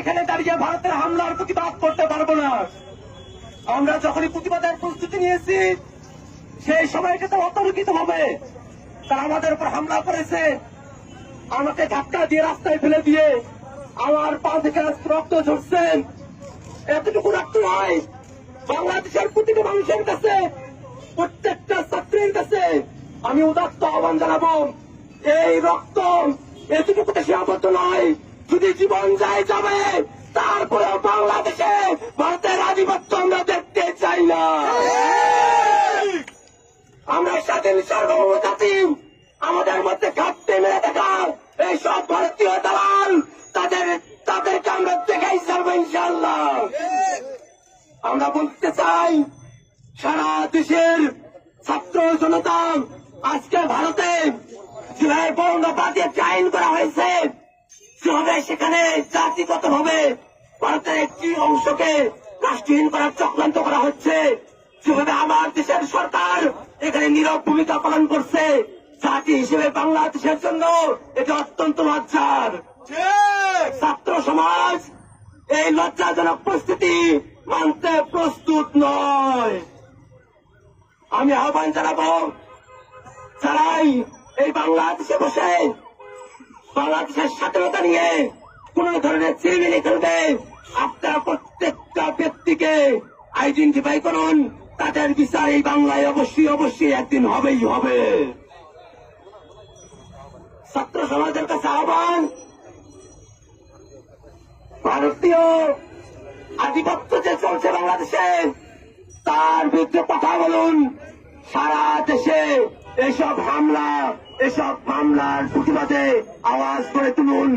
এখানে দাঁড়িয়ে ভারতের হামলার প্রতিবাদ করতে পারবো না। আমরা যখনই প্রতিবাদের প্রস্তুতি নিয়েছি সেই সময়টাতে অতর্কিত হবে তারা আমাদের উপর হামলা করেছে, আমাকে ধাক্কা দিয়ে রাস্তায় ফেলে দিয়ে আমার পা থেকে রক্ত ঝরছে। এতটুকু রক্ত নয়, বাংলাদেশের প্রতিটি মানুষের কাছে, প্রত্যেকটা ছাত্রের কাছে আমি উদাত্ত আহ্বান জানাবো, এই রক্ত এতটুকুতে সীমাবদ্ধ নয়, যদি জীবন যায় যাবে, তারপরেও বাংলাদেশে ভারতের আধিপত্য আমরা দেখতে চাই না। আমরা স্বাধীন সার্বভৌম জাতি, আমাদের মধ্যে ঘাটতি মেরে দেখা এইসব ভারতীয় দালাল তাদেরকে আমরা দেখাই ছাড়বো ইনশাআল্লাহ। আমরা বলতে চাই, সারা দেশের ছাত্র জনতা আজকে ভারতে যেভাবে বঙ্গবাদের আইন করা হয়েছে, যেভাবে সেখানে জাতিগত ভাবে ভারতের একটি অংশকে রাষ্ট্রহীন করার চক্রান্ত করা হচ্ছে, যেভাবে আমার দেশের সরকার এখানে নীরব ভূমিকা পালন করছে, জাতি হিসেবে বাংলাদেশের জন্য এটা অত্যন্ত লজ্জার। ছাত্র সমাজ এই লজ্জাজনক পরিস্থিতি মানতে প্রস্তুত নয়। আমি আহ্বান জানাবো, যারাই এই বাংলাদেশে বসে বাংলাদেশের স্বাধীনতা নিয়ে কোন ধরনের চিরমিনি করবে, আপনারা প্রত্যেকটা ব্যক্তিকে আইডেন্টিফাই করুন, তাদের বিচার এই বাংলায় অবশ্যই একদিন হবেই হবে। ছাত্র সমাজের কাছে আহ্বান, ভারতীয় আধিপত্য যে চলছে বাংলাদেশে তার বিরুদ্ধে কথা বলুন, সারা দেশে এসব মামলার প্রতিবাদে আওয়াজ করে তুলুন।